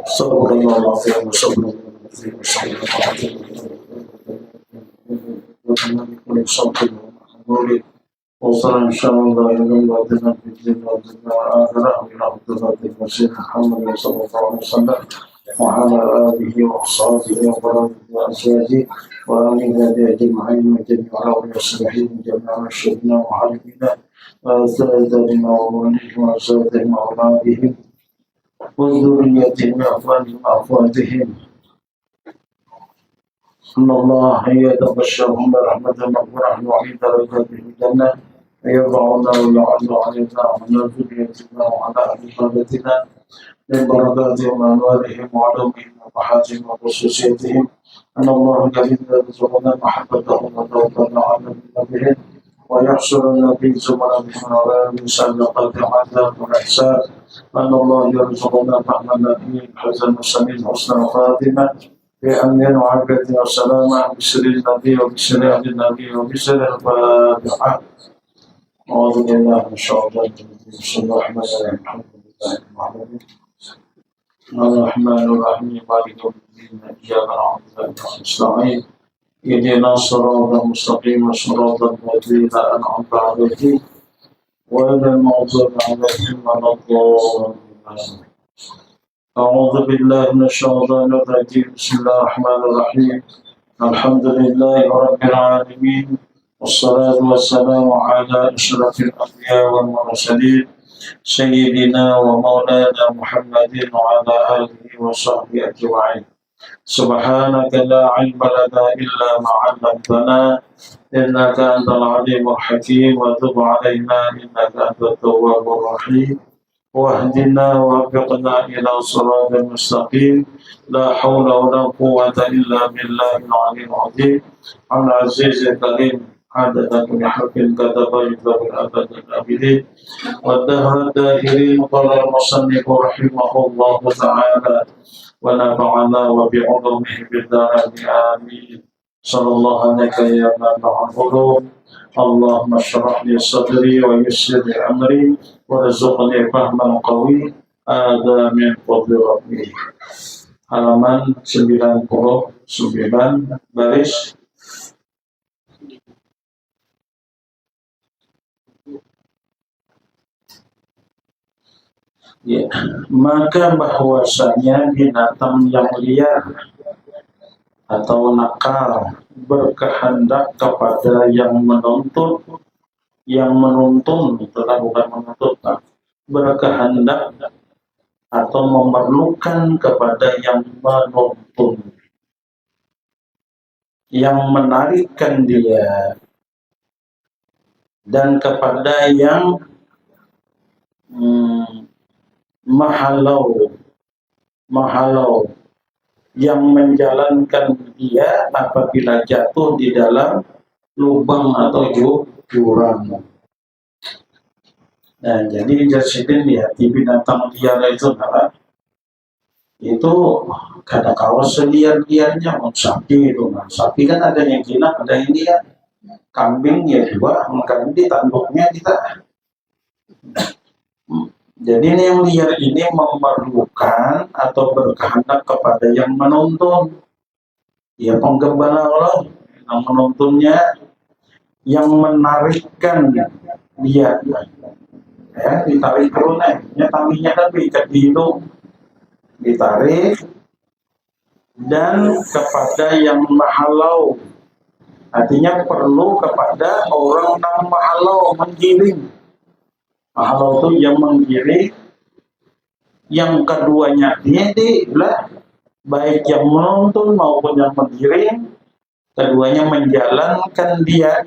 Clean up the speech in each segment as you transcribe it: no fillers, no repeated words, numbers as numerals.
Sallallahu alaihi wasallam. وصلا إن شاء الله إلى الله في الدين والدنيا والآخرة إلى حضرة المسيح محمد صلى الله عليه وسلم وعلى آله وأصحابه وبركاته وأزواجه وآله أجمعين وجميع أولياء الصالحين جميع رشدنا وحبيبنا وأزواجنا وأولادهم وأزواجهم وأولادهم وذريتهم وأخوانهم وأخواتهم إن الله يتبشرهم برحمة مغفرة وعيد درجاتهم الجنة ويرفعنا ويعز علينا وعلى ذريتنا وعلى أهل بلدنا من بركاتهم وأنوارهم وعلومهم ومحاسنهم وخصوصيتهم أن الله الذي يرزقنا محبتهم وتوكلنا على بهم ويحشرنا في زمرتهم على لسان قلب عذاب والإحسان أن الله يرزقنا فهم النبي حسن المرسلين حسن الخاتمة بأمن وعافية وسلامة بسر النبي وبسر أهل النبي وبسر الفاتحة. أعوذ بالله من الشيطان الرجيم. بسم الله الرحمن الرحيم. الحمد لله رب العالمين الرحمن الرحيم مالك يوم الدين إياك نعبد وإياك نستعين اهدنا الصراط المستقيم صراط الذين أنعمت عليهم غير المغضوب عليهم ولا الضالين. أعوذ بالله من الشيطان الرجيم. بسم الله الرحمن الرحيم. الحمد لله رب العالمين والصلاة والسلام على أشرف الأنبياء والمرسلين سيدنا ومولانا محمد وعلى آله وصحبه أجمعين. سبحانك لا علم لنا إلا ما علمتنا إنك أنت العليم الحكيم وتب علينا إنك أنت التواب الرحيم واهدنا ووفقنا إلى صراط مستقيم لا حول ولا قوة إلا بالله العلي العظيم العزيز الكريم عدد كل حرف كتب يكتب الأبد الآبدين والدهر الداهرين. قال المصنف رحمه الله تعالى ونفعنا وبعلومه بالدارين آمين. صلى الله عليك يا منبع العلوم. اللهم اشرح لي صدري ويسر لي أمري warzuqni fahman qawi ada min fadli rabbi. Halaman 99 baris ya, maka bahwasanya binatang yang liar atau nakal berkehendak kepada yang menuntun itulah bukan menuntut, berkehendak atau memerlukan kepada yang menuntun, yang menarikkan dia, dan kepada yang mahalau yang menjalankan dia apabila jatuh di dalam lubang atau jurang. Nah, jadi jasidin lihat di binatang liar itu kadang kala seliar-liarnya sapi itu. Nah, sapi kan ada yang jinak, ada yang liar. Kambing ya juga, maka di tanduknya kita. Jadi ini yang liar ini memerlukan atau berkehendak kepada yang menuntun. Ya penggembala Allah yang menuntunnya, yang menarikkan dia, ya ditarik turunnya, talinya kan diikat di hidung, ditarik, dan kepada yang mahalau, artinya perlu kepada orang yang mahalau, menggiring. Mahalau itu yang menggiring, yang keduanya lah, baik yang menuntun maupun yang menggiring, keduanya menjalankan dia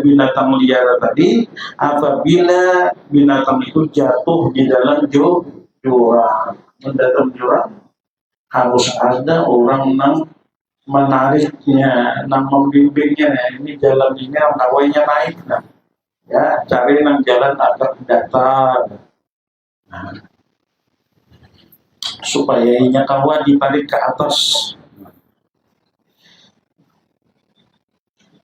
binatang liar tadi apabila binatang itu jatuh di dalam jurang. Mendalam jurang harus ada orang yang menariknya, yang membimbingnya. Ini jalan ini kawainya naik, nah, ya cari yang jalan agak datar, nah, supaya inya kawa ditarik ke atas.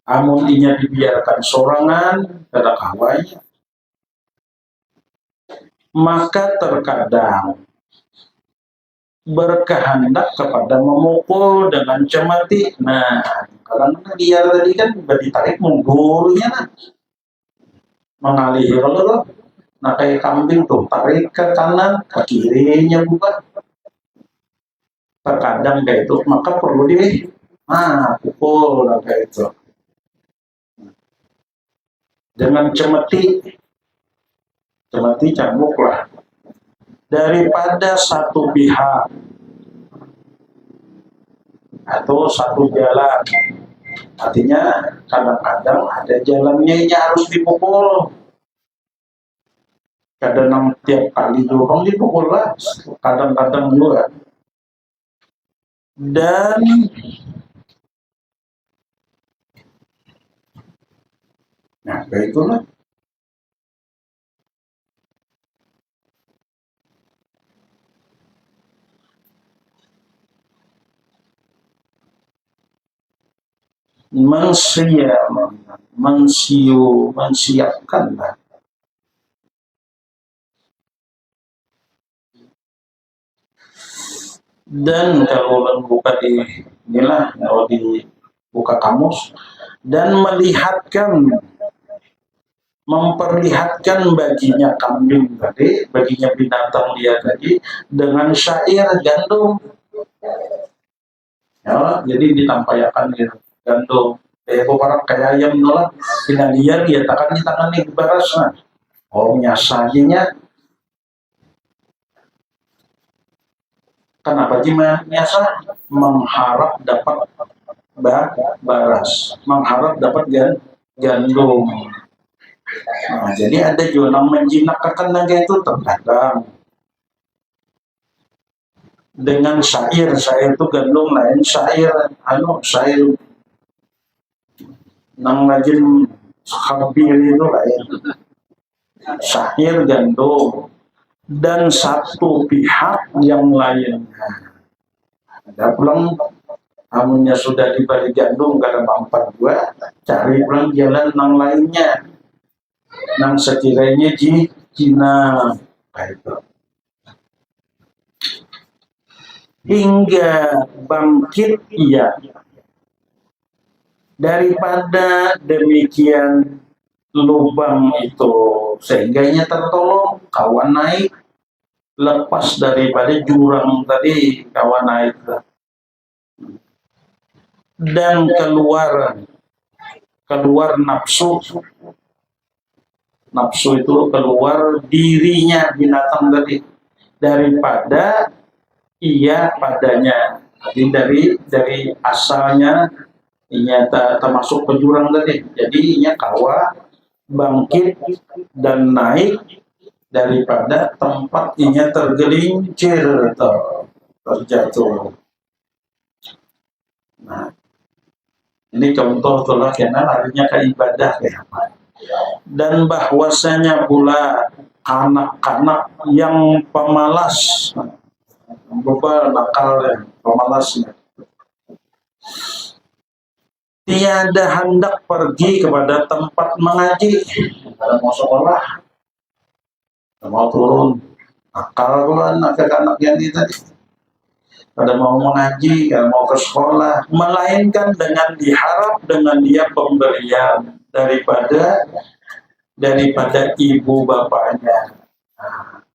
Amun inya dibiarkan sorangan pada kawainya, maka terkadang berkehendak kepada memukul dengan cemeti. Nah, kalau dia tadi kan ditarik gurunya nah, mengalih kalau nah kayak kambing tuh tarik ke kanan ke kirinya bukan terkadang kayak itu maka perlu pukul kayak itu dengan cemeti cambuk lah daripada satu pihak atau satu jalan. Artinya kadang-kadang ada jalannya yang harus dipukul. Kadang tiap kali dorong dipukul lah. Kadang-kadang juga. Dan nah kayak itulah. Mensiapkanlah. Dan kalau buka di inilah kalau dibuka kamus dan memperlihatkan baginya kambing tadi, baginya binatang dia tadi dengan syair gandum. Ya, jadi ditampaikan gitu gandum kayak ayam nolak tidak liar dia takkan di tangan nih barasnya nyasajinya kenapa nyasa mengharap dapat baras mengharap dapat gandum. Nah, jadi ada juga menjinak kekenang itu terkadang dengan syair itu gandum lain syair nang rajin khabir itu lain syair gandum dan satu pihak yang lainnya ada pulang amunnya sudah diberi gandum karena mampat gua cari pulang jalan nang lainnya nang sekiranya Cina itu hingga bangkit ia daripada demikian lubang itu sehingga ia tertolong kawan naik lepas daripada jurang tadi kawan naik dan keluar nafsu itu keluar dirinya binatang tadi daripada ia padanya. Jadi dari asalnya inya termasuk ke jurang tadi. Jadi inya kawa bangkit dan naik daripada tempat inya tergelincir atau terjatuh. Nah, ini contoh telah karena larinya ke ibadah ya. Dan bahwasanya pula anak-anak yang pemalas beberapa nakal pemalasnya tiada hendak pergi kepada tempat mengaji kalau mau sekolah mau turun nakal kan anak-anak yang tadi pada mau mengaji kalau mau ke sekolah melainkan dengan diharap dengan dia pemberian daripada ibu bapaknya. Nah,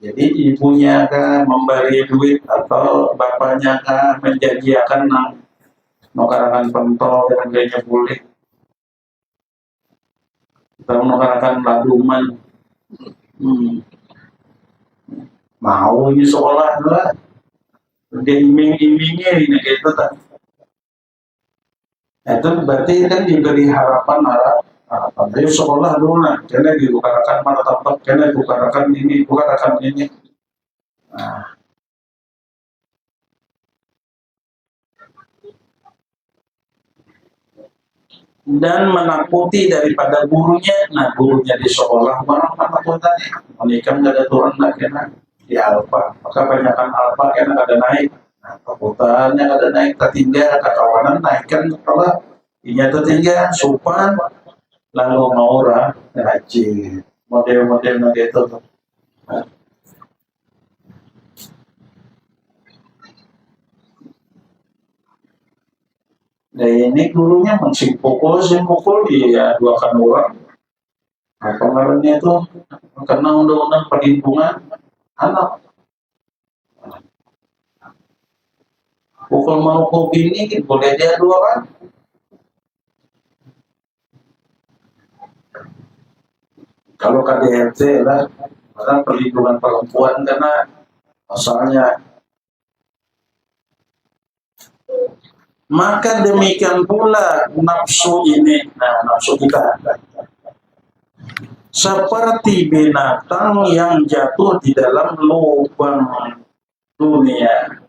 jadi ibunya kan memberi duit atau bapaknya kan menjanjikan mengkarangan pentol yang gayanya boleh atau mengkarangan laduman mau ini sekolah lah dia iming-imingnya ini gitu kan itu berarti kan diberi harapan ayo sekolah dulu lah karena dibukakan mana tempat karena dibukakan ini nah. Dan menakuti daripada gurunya. Nah, gurunya di sekolah mana takutannya menikah nggak ada turun lagi di alfa maka banyakkan alfa karena ada naik. Nah, takutannya ada naik ketinggian kekawanan naikkan kalau inya tertinggal supan lalu mau rajin model-model gitu. Nah. Nah ini gurunya masih pukul dia aduakan orang. Apa ngarannya itu karena undang-undang perlindungan anak. Pukul mau hobi ini boleh dia aduakan. Kalau KDRT lah, karena perlindungan perempuan karena asalnya. Maka demikian pula nafsu ini, nah nafsu kita seperti binatang yang jatuh di dalam lubang dunia.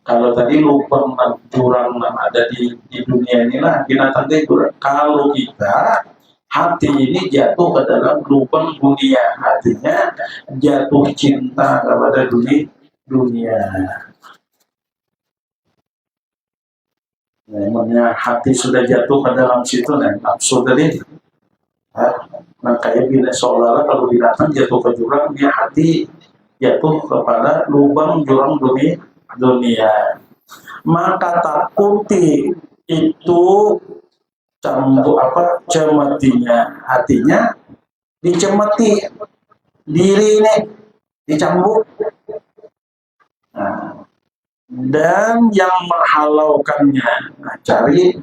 Kalau tadi lubang jurang ada di dunia inilah binatang itu. Kalau kita hati ini jatuh ke dalam lubang dunia, artinya jatuh cinta kepada dunia. Namanya hati sudah jatuh ke dalam situ, nah nafsu tadi. Nah kayak bila seolah-olah kalau binatang jatuh ke jurang, dia hati jatuh kepada lubang jurang dunia. Maka takuti itu cemetinya, hatinya dicemeti, diri ini dicambuk. Nah, dan yang menghalaukannya, nah, cari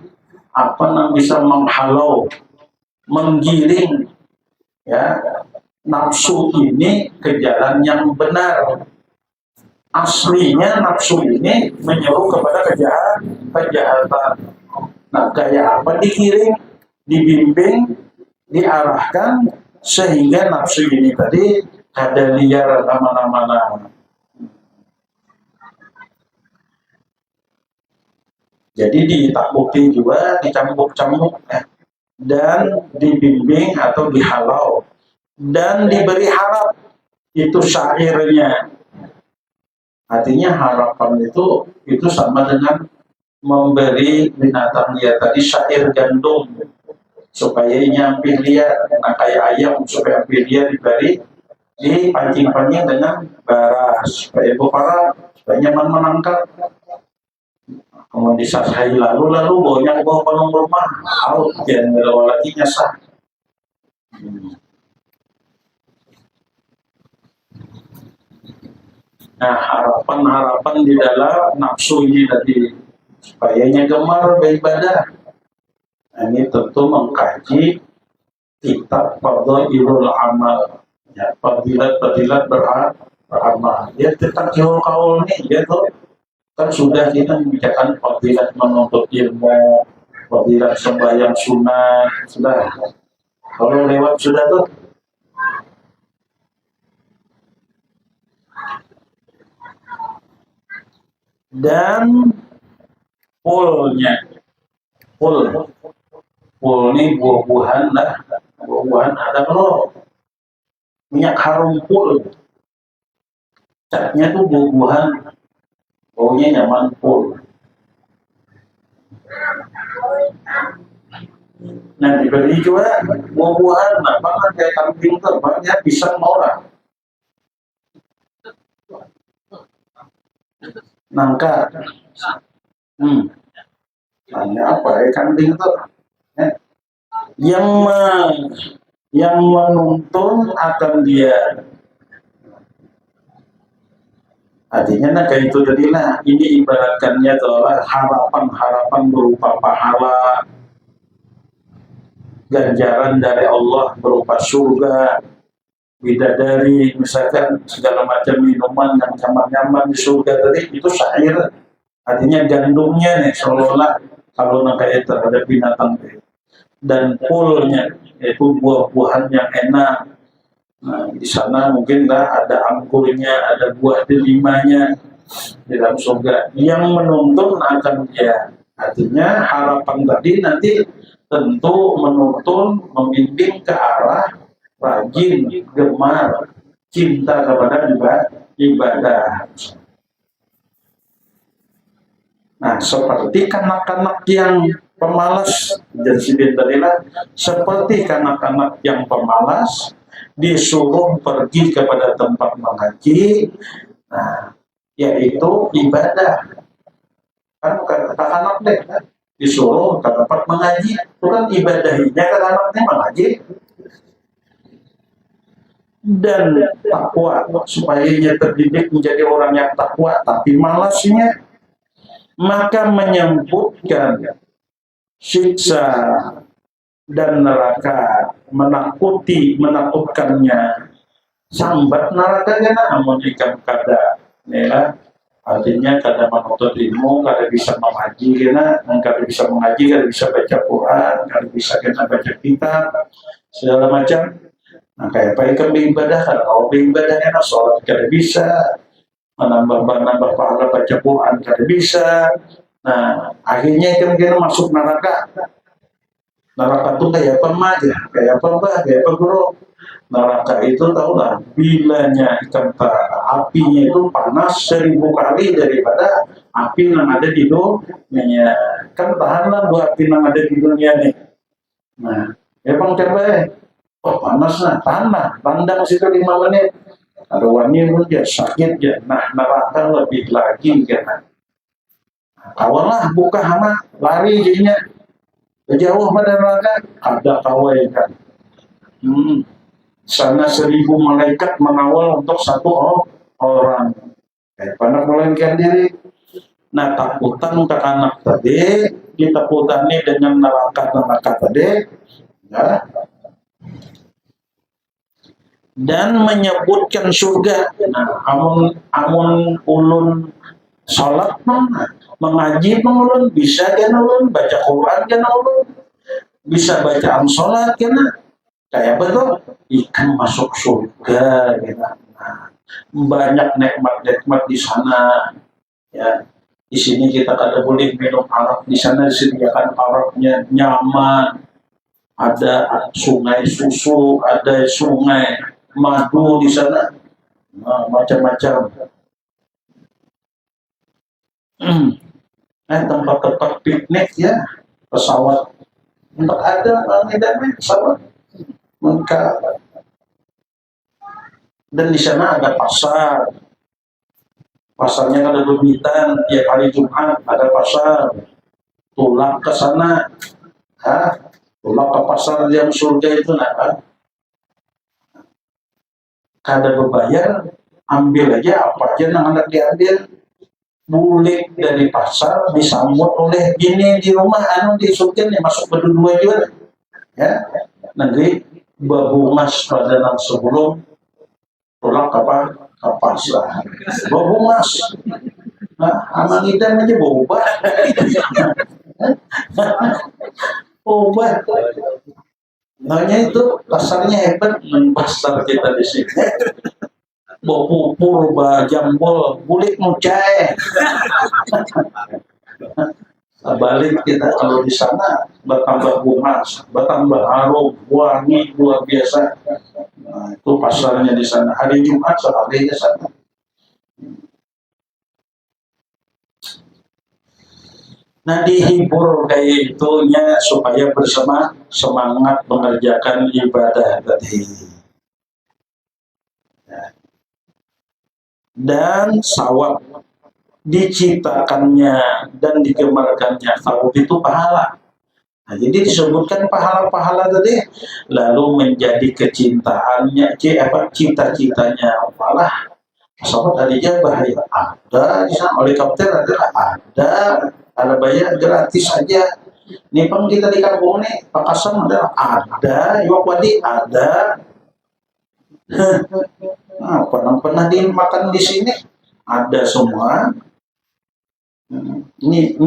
apa yang bisa menghalau, menggiring ya nafsu ini ke jalan yang benar. Aslinya nafsu ini menyeru kepada kejahatan. Nah, kayak apa digiring, dibimbing, diarahkan sehingga nafsu ini tadi ada liar nama-nama. Jadi ditakuti juga, dicambuk-cambuk dan dibimbing atau dihalau dan diberi harap, itu syairnya. Artinya harapan itu sama dengan memberi binatang liar tadi syair gandum supaya nyampe liar. Nah kayak ayam supaya nyampe liar diberi dipancing-pancing dengan baras supaya para supaya nyaman menangkap. Kemudian disasai lalu baunya bawa palung rumah out dan lagi nyasar. Nah harapan di dalam nafsu ini tadi supayanya gemar beribadah. Nah, ini tentu mengkaji kitab Fadhailul Amal, ya fadilat beramal. Ya tentang kaul nih, ya tuh kan sudah kita membicarakan fadilat menuntut ilmu, fadilat sembahyang sunat, sudah. Kalau lewat sudah tuh. Dan pulnya, pul ini buah-buahan lah, buah-buahan ada loh. Minyak harum pul, catnya tuh buah-buahan. Baunya nyaman pul. Nah diberi juga buah-buahan, nah bahkan kayak kambing terbangnya pisang orang. Nangka. Hanya apa ya kambing itu? Yang menuntun akan dia. Artinya nah kayak itu jadilah ini ibaratkannya adalah harapan berupa pahala, ganjaran dari Allah berupa surga, bidadari, misalkan segala macam minuman yang nyaman-nyaman di surga tadi itu syair. Artinya gandumnya nih seolah-olah kalau kayak terhadap binatang dan pulnya yaitu buah-buahan yang enak. Nah, di sana mungkin ada anggurnya, ada buah delimanya di dalam surga yang menuntun akan dia. Artinya harapan tadi nanti tentu menuntun, membimbing ke arah rajin, gemar, cinta kepada ibadah. Nah, seperti kanak-kanak yang pemalas, dan tadilah seperti kanak-kanak yang pemalas disuruh pergi kepada tempat mengaji, nah, yaitu ibadah. Kan anak deh kan. Disuruh dapat mengaji, itu kan ibadahnya kan anaknya mengaji dan takwa supaya ia terdidik menjadi orang yang takwa, tapi malasnya maka menyebutkan siksa dan neraka, menakutkannya sambat neraka kena amun ikan kada ya, artinya kada menuntut ilmu, kada bisa mengaji kena, kada bisa mengaji, kada bisa baca Quran, kada bisa kena baca kitab segala macam. Nah kayak apa ikan beribadah, kalau beribadah kena sholat kada bisa, menambah pahala baca Quran kada bisa. Nah akhirnya ikan kena masuk neraka. Neraka itu kayak apa aja, kayak apa mbak, kayak apa guru. Neraka itu tahulah bilanya ikan apinya itu panas 1000 kali daripada api yang ada di dunia. Kan tahanlah buat api yang ada di dunia nih. Nah, ya bang coba oh panas nah, tanah, tandang situ 5 menit. Ada wangi pun dia sakit ya. Nah, neraka lebih lagi kan. Nah, kawanlah buka hama, lari jadinya. Jauh pada neraka, ada kawai kan. Sana 1000 malaikat mengawal untuk satu orang. Pada melengket diri. Nah, takutan ke anak tadi, ditakutani dengan neraka tadi, ya. Dan menyebutkan surga. Nah, amun ulun salat mengaji ulun bisa kan ulun baca Quran kan ulun bisa bacaan salat kan kayak betul ikan masuk surga gitu. Nah, banyak nikmat-nikmat di sana ya. Di sini kita kada boleh minum arak, di sana disediakan araknya nyaman, ada sungai susu, ada sungai madu di sana, nah, macam-macam. Tempat-tempat piknik ya, pesawat untuk ada medannya pesawat mereka. Dan di sana ada pasarnya ada bebitan tiap hari Jumat ada pasar. Tulak ke sana, tulak ke pasar yang surga itu nah. Kada berbayar, ambil aja apa aja yang hendak diambil. Bulik dari pasar disambut oleh gini di rumah di surga nih masuk berdua juga ya. Nanti babungas pada nang sebelum tulak apa ke pasar babungas. Nah, amang idan aja bobat. Obat. Makanya itu pasarnya hebat, pasar kita di sini. Bopupur, jambol, bulik mucai. Balik kita kalau di sana bertambah bungas, bertambah harum, wangi luar biasa. Nah, itu pasarnya di sana. Hari Jumat sehari di sana. Nah dihibur kayak itunya supaya semangat mengerjakan ibadah tadi. Dan sawab diciptakannya dan digemarkannya sawab itu pahala. Nah, jadi disebutkan pahala-pahala tadi, lalu menjadi kecintaannya, cita-citanya apalah. Pesawat ada bahaya ada, helikopter ada bayar gratis aja. Ini pun kita di kampung nih, Pakasam ada, Iwakwadi ada. Nah, pernah dimakan di sini ada semua. Ini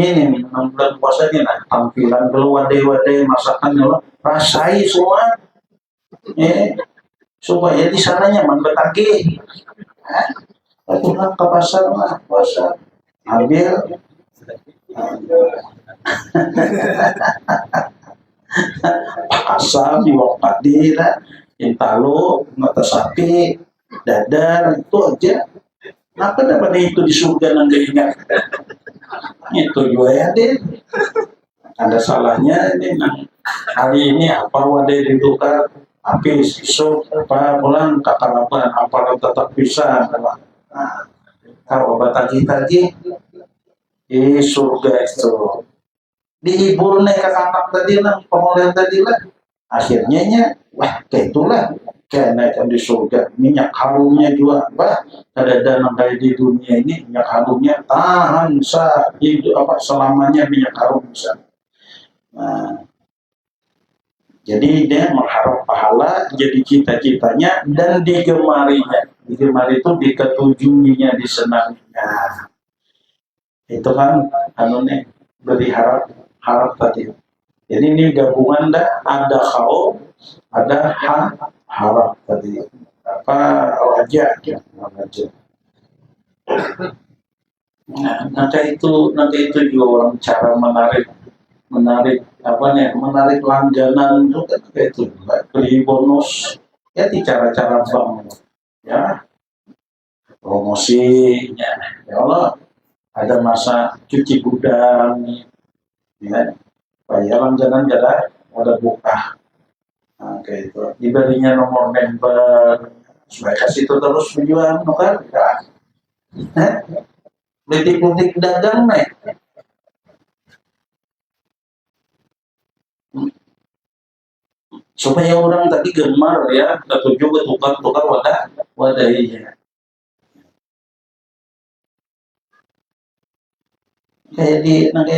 bulan puasa ini nah, tampilan wadai masakan rasai semua. Supaya di sana nyaman bertagih. Pulang ke pasar lah puasa ambil asam iwak padi lah intalo mata sapi dadar itu aja. Apa dapat itu di surga nanti ingat itu juga ya deh. Ada salahnya ini hari ini apa wadah ditukar tapi besok apa pulang kakalapan apa tetap bisa. Nah, kalau obat tadi di surga itu dihibur nih ke anak tadi lah, pemolehan tadi lah. Akhirnya nya, wah kayak itulah kayak naik di surga. Minyak harumnya juga, wah ada dana kayak di dunia ini minyak harumnya tahan hidup apa selamanya minyak harum bisa. Nah, jadi dia mengharap pahala, jadi cita-citanya dan digemarinya. Digemari itu diketujuinya, disenanginya. Itu kan anunya beri harap tadi. Jadi ini gabungan dah, ada khauf, ada harap tadi. Apa raja ya, raja. Nah, nanti itu juga orang cara menarik apa nih, menarik langganan itu kan kayak itu, beli bonus ya di cara-cara bank ya, promosinya ya Allah, ada masa cuci gudang ya, bayar langganan ada buka, nah, kayak itu diberinya nomor member supaya kasih itu terus tujuan kan ya, politik dagang nih. Supaya orang tadi gemar ya, ketujuh tukar wadahnya. Kayak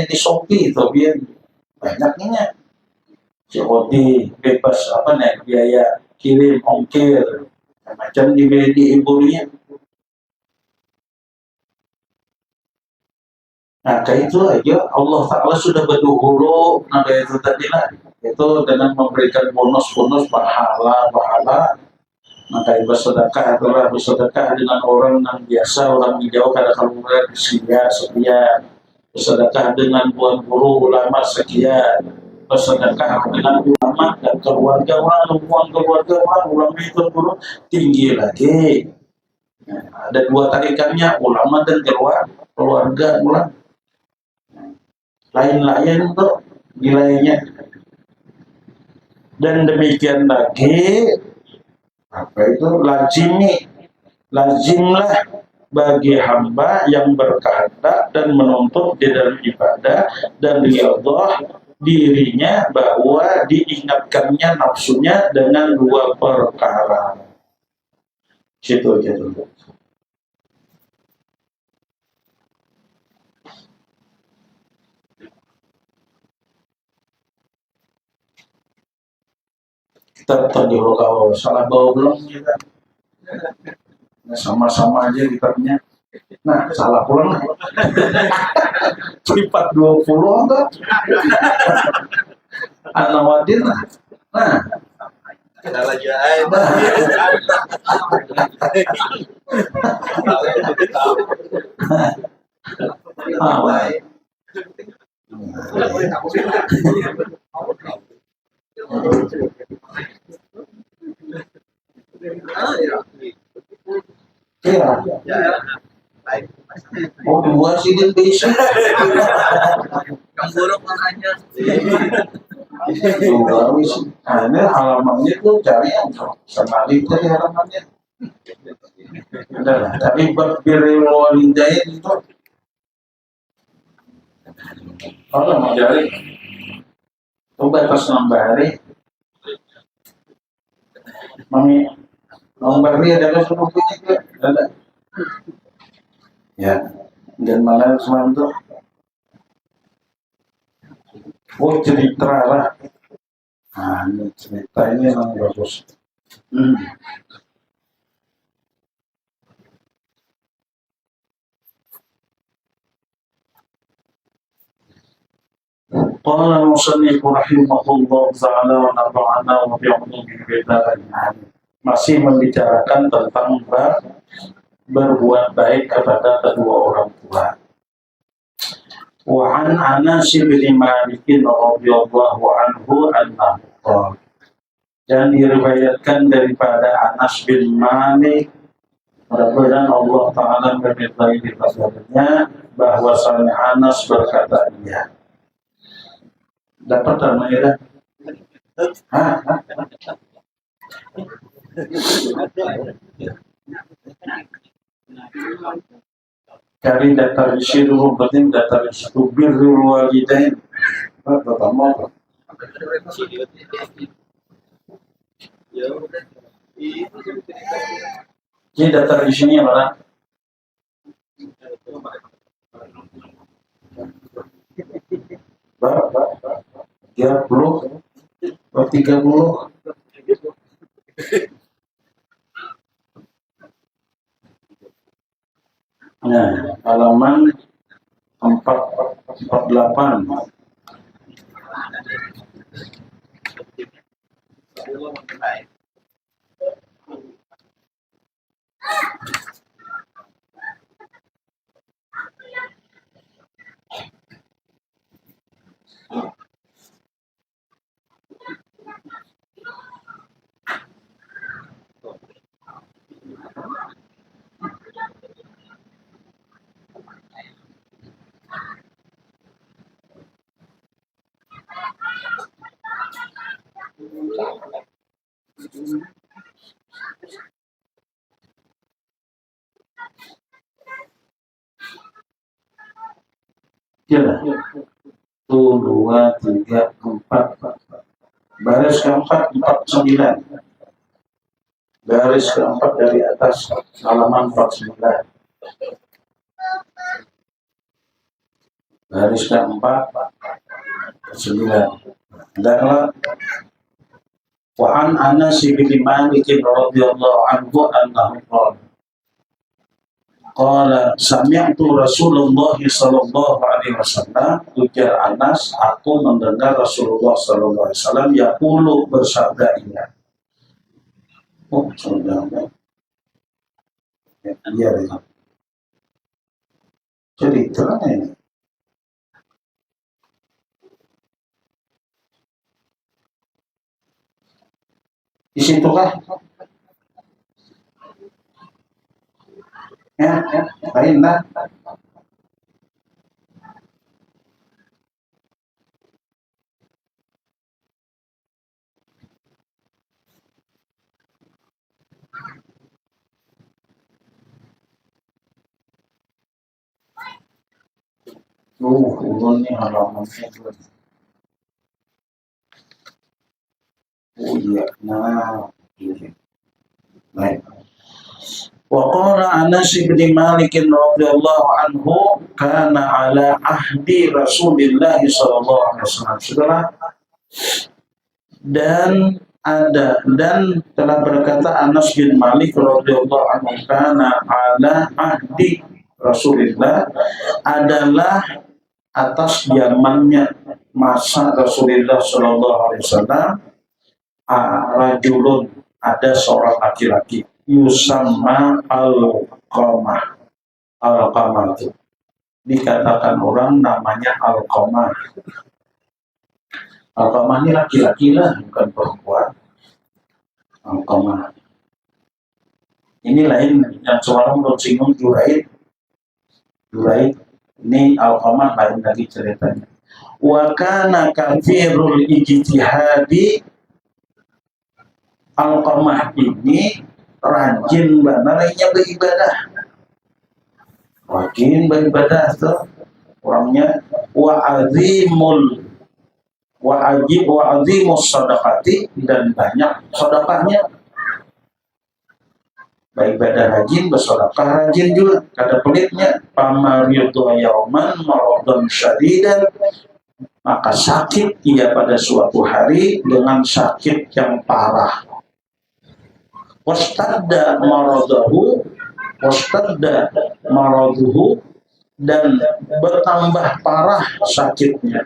di Shopee itu biar banyaknya COD bebas apa nih biaya kirim ongkir macam di ibunya. Nah kayak itu aja Allah Ta'ala sudah berduhulu, nah kayak itu tadi lah itu dengan memberikan bonus pahala. Maka bersedekah adalah bersedekah dengan orang yang biasa, orang yang jauh kada keluar sekian. Bersedekah dengan tuan guru ulama sekian. Bersedekah dengan ulama dan keluarga orang, ulama itu guru tinggi lagi. Nah, ada dua tarikannya, ulama dan keluarga ulama. Lain-lain tuh nilainya. Dan demikian lagi apa itu lazimlah bagi hamba yang berkehendak dan menuntut di dalam ibadah dan riyadhah dirinya bahwa diingatkannya nafsunya dengan dua perkara. Situ aja dulu. Kita tadi kalau salah bawa belum kita sama-sama aja kitabnya. Nah salah pulang lipat 20 enggak Anawadin nah salah aja oh dua sih dia bisa yang buruk makanya nah ini halamannya tuh cari yang sekali tadi halamannya tapi berbiri walidain itu kalau mau cari coba atas nambah hari mami nomor dia ada suruh punya ada ya dan malah semangat oh cerita lah nah ini ceritanya yang bagus Qala musannif rahimahullah ta'ala wa nafa'ana wa bi'ulumihi bid'ah. Masih membicarakan tentang berbuat baik kepada kedua orang tua. Wa an Anas bin Malik radhiyallahu anhu annahu dan diriwayatkan daripada Anas bin Malik mudah-mudahan Allah Ta'ala meridai dirinya bahwasanya Anas berkata iya. Dapat namanya dari data isiru berarti data isiru birrul walidain pertama ini daftar di sini mana? Berapa? 30 atau 30? Nah, halaman 448. Jalan. 1, 2, 3, 4. Baris keempat 49. Baris keempat dari atas halaman 49. Baris keempat 9. Adalah wa an Anas bin Malik radhiyallahu anhu annahu qala sami'tu Rasulullah sallallahu alaihi wasallam. Ujar Anas, aku mendengar Rasulullah sallallahu alaihi wasallam yaqulu, bersabda ia. Oh, sudah. Ya. Jadi itulah ini. Di situkah? Ya, lain lah. Ini halamannya. Oh iya, nah, iya. Baik. Wa qala Anas bin Malik radhiyallahu anhu kana ala ahdi Rasulillah sallallahu alaihi wasallam. Saudara, dan telah berkata Anas bin Malik radhiyallahu anhu, kana ala ahdi Rasulillah, adalah atas zamannya masa Rasulullah sallallahu alaihi wasallam, rajulun, ada seorang laki-laki, yusamma Alqamah. Alqamah itu dikatakan orang namanya Alqamah. Alqamah ini laki-laki lah, bukan perempuan. Alqamah ini lain yang seorang bersinggung Juraid. Ini Alqamah lain lagi ceritanya. Wa kana kafirul ijtihadi. Alqamah ini rajin banget beribadah. Rajin beribadah tuh orangnya. Wa azimus sadaqati, dan banyak sedekahnya. Beribadah rajin, bersedekah rajin juga. Kata pelitnya, pamaridu yauman maradan syadidan, maka sakit ia pada suatu hari dengan sakit yang parah. Wastadda maraduhu, dan bertambah parah sakitnya.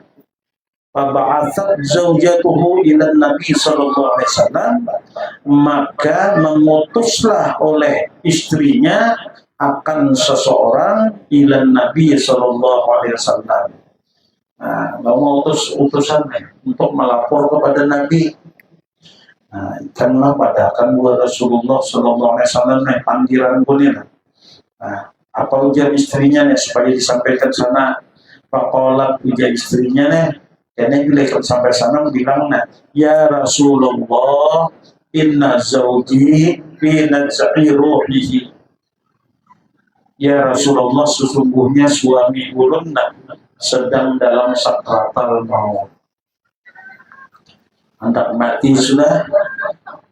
Faba'atsat zaujatuhu ila Nabi sallallahu alaihi wasallam, maka mengutuslah oleh istrinya akan seseorang ila Nabi sallallahu alaihi wasallam. Nah, mengutus utusannya untuk melapor kepada Nabi. Nah, ikanlah padakan buat Rasulullah sallallahu alaihi wasallam panggilan punya. Nah, apa ujar istrinya nih supaya disampaikan sana. Faqalat, ujar istrinya nih, karena bila sampai sana bilang, nah, ya Rasulullah, inna zawji fi naz'i ruhihi. Ya Rasulullah, sesungguhnya suami ulun sedang dalam sakratal maut, hendak mati sudah.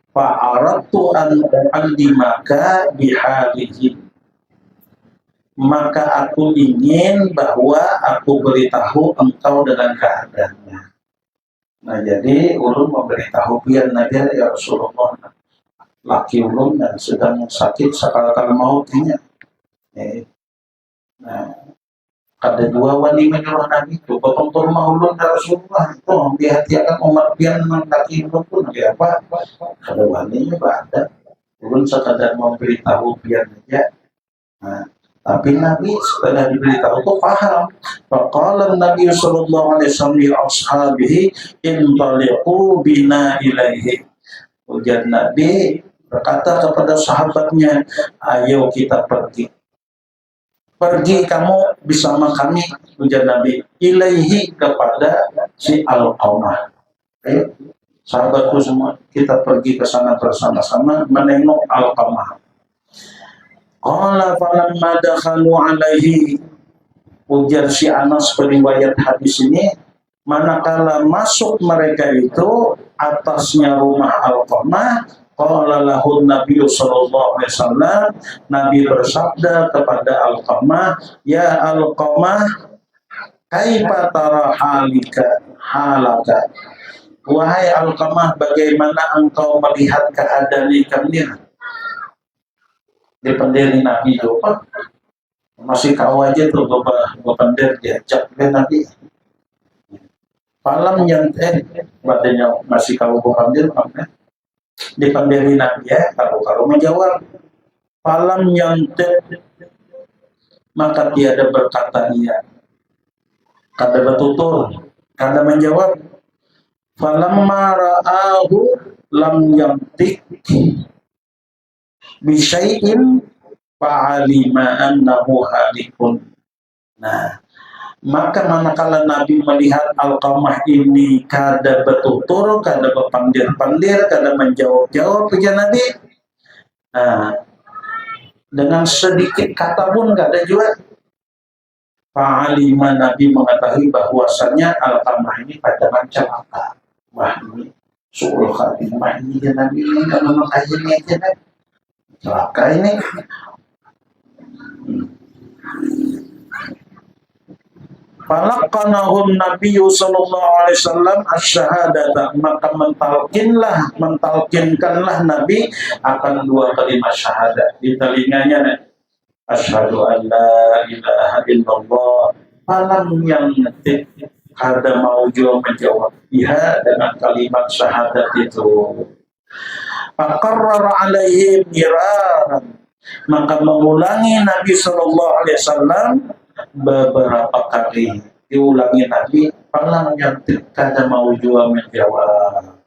Fa'aradtu an u'allimaka bihalihi, maka aku ingin bahwa aku beritahu engkau dengan keadaannya. Nah, jadi ulun memberitahu biar Nabi ya Rasulullah, laki ulun dan sedang sakit sakaratul mautnya. Nah, ada dua wali menyuruh Nabi itu, potong turma ulun ya Rasulullah itu, dihati-hatikan umat pian laki ulun pun apa? Ada walinya ada. Ulun sekadar memberitahu biar aja. Nah, tapi Nabi setelah diberitahu itu paham. Faqala Nabi sallallahu alaihi wasallam li ashabihi intaliqu bina ilaihi. Ujar Nabi berkata kepada sahabatnya, ayo kita pergi. Pergi kamu bersama kami, ujar Nabi, ilaihi kepada si Alqamah. Ayo, sahabatku semua, kita pergi ke sana bersama-sama menengok Alqamah. Qala falamma dakhalu alaihi, ujar si Anas periwayat hadis ini, manakala masuk mereka itu atasnya rumah Alqamah, qala lahu Nabi sallallahu alaihi wasallam, Nabi bersabda kepada Alqamah, ya Alqamah, kaifa tara halaka, wahai Alqamah, bagaimana engkau melihat keadaan kami? Di pendiri Nabi juga masih kau aja tuh bapak pendiri diajak ke Nabi. Malam yang badannya masih kau bapak pendiri di pendiri Nabi ya, kalau menjawab malam yang maka tiada berkata iya, kada bertutur, kada menjawab. Falamma ra'ahu lam yantik bisyai'in fa'alima annahu halikun. Nah, maka manakala Nabi melihat Alqamah ini kada bertutur, kada berpandir-pandir, kada menjawab-jawab ujar Nabi, nah, dengan sedikit kata pun kada juga, fa'alima, Nabi mengetahui bahwasannya Alqamah ini pada celaka. Wah, ini suul khatimah ini ya Nabi, ini kalau makanya aja Nabi celaka ini. Falaqanahum Nabi sallallahu alaihi wasallam asyhadata, maka mentalkinkanlah Nabi akan dua kalimat syahadat di telinganya. Asyhadu an la ilaha illallah, falam yang ngetik ada mau juga menjawab iya dengan kalimat syahadat itu. Faqarrar alaihim miraran, maka mengulangi Nabi sallallahu alaihi wasallam beberapa kali, diulangi Nabi, falam yang kada mau juga menjawab.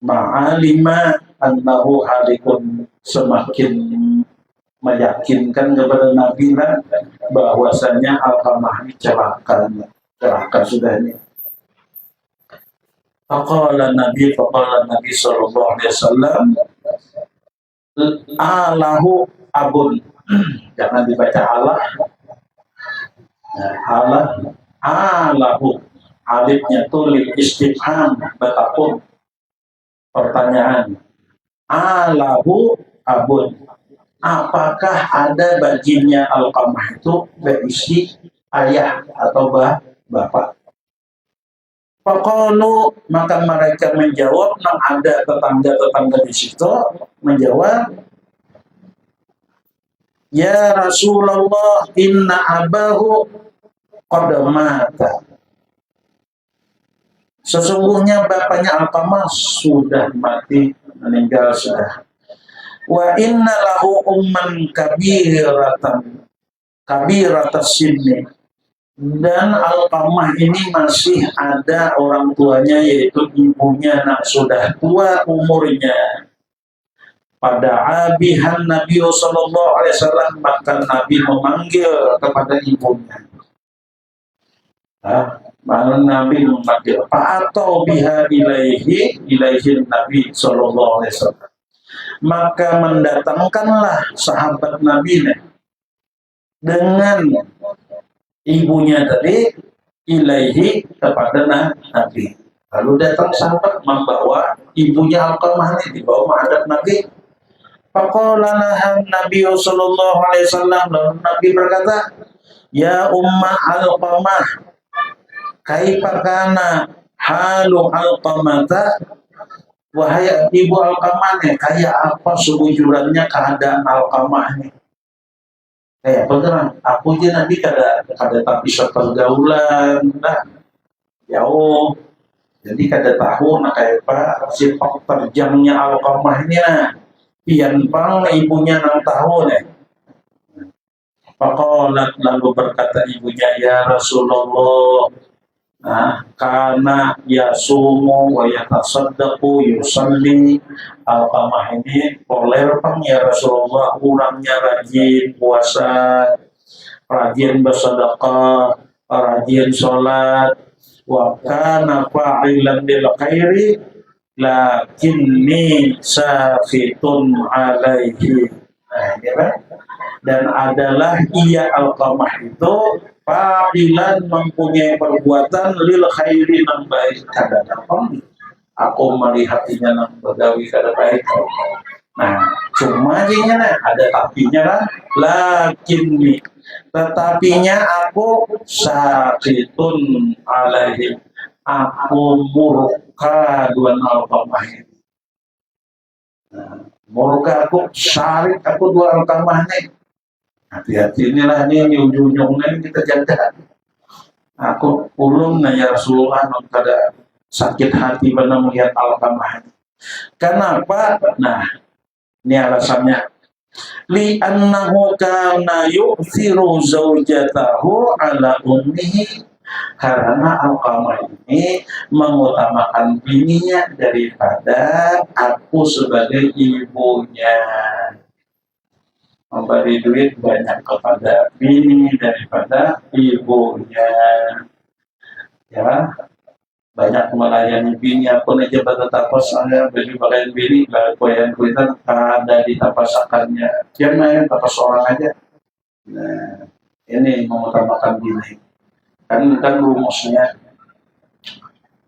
Ma'alima annahu halikun, semakin meyakinkan kepada Nabi lah bahwasanya Alqamah ini celaka sudah ini. Faqala Nabi sallallahu alaihi wasallam, alahu abun, jangan dibaca Allah. Allah, alahu, alifnya itu lil istifham, betapun pertanyaan. Alahu abun, apakah ada baginya Alqamah itu berisi ayah atau bapak? Faqalu, maka mereka menjawab, yang ada tetangga-tetangga di situ menjawab, ya Rasulullah, inna abahu qad mata, sesungguhnya bapaknya Alqamah sudah mati, meninggal sudah. Wa inna lahu umman kabiratas sinni, dan Alqamah ini masih ada orang tuanya, yaitu ibunya yang sudah tua umurnya. Pada abihan Nabi sallallahu alaihi wasallam, maka Nabi memanggil kepada ibunya. Malah Nabi memanggil, atau biha ilaihi Nabi sallallahu alaihi wasallam, maka mendatangkanlah sahabat Nabi dengan ibunya tadi ilaihi kepada Nabi. Lalu datang sahabat membawa ibunya Alqamah ini dibawa menghadap Nabi. Faqala laha Nabi sallallahu alaihi wasallam, lalu Nabi berkata, "Ya Umma Alqamah, kaifa kana halu Alqamata?" Wahai ibu Alqamah, kayak apa sebujurannya keadaan Alqamah ini? Kayak beneran, aku aja nanti kada tapi pergaulan, nah jauh. Jadi kada tahu nak kayak apa sifat terjangnya Alqamah ini nah. Pian pang ibunya 6 tahun ya. Faqalat, lalu berkata ibunya, ya Rasulullah, karena yasumu wa yatasaddaqu yusalli. Alqamah ini poler pang ya Rasulullah, orangnya rajin puasa, rajin bersedekah, rajin sholat, wa kana fa'ilan bil khairi lakinni safitun alaihi. Dan adalah ia Alqamah itu fa'ilan mempunyai perbuatan lil khairi yang baik kada dapat. Aku melihatnya nang begawi kada baik. Nah, cuma jadinya ada tapinya lah. Lakinni, tetapinya aku sakitun alaihi, aku murka dua Alqamah ini. Nah, murka aku, syarik aku dua Alqamah ini. Hati-hati inilah ini ujung-ujungnya kita jaga. Aku ulung ya Rasulullah, kada sakit hati benar melihat Alqamah ini. Kenapa? Nah, ini alasannya. Li annahu kana yu'thiru zawjatahu ala ummihi, karena Alqamah ini mengutamakan bininya daripada aku sebagai ibunya. Memberi duit banyak kepada bini daripada ibunya. Ya, banyak melayani bini. Aku aja pada tapas saya beli melayani bini, koyan kuitan ada di tapasakannya. Dia main tapas orang aja. Nah, ini mengutamakan bini. Kan rumusnya.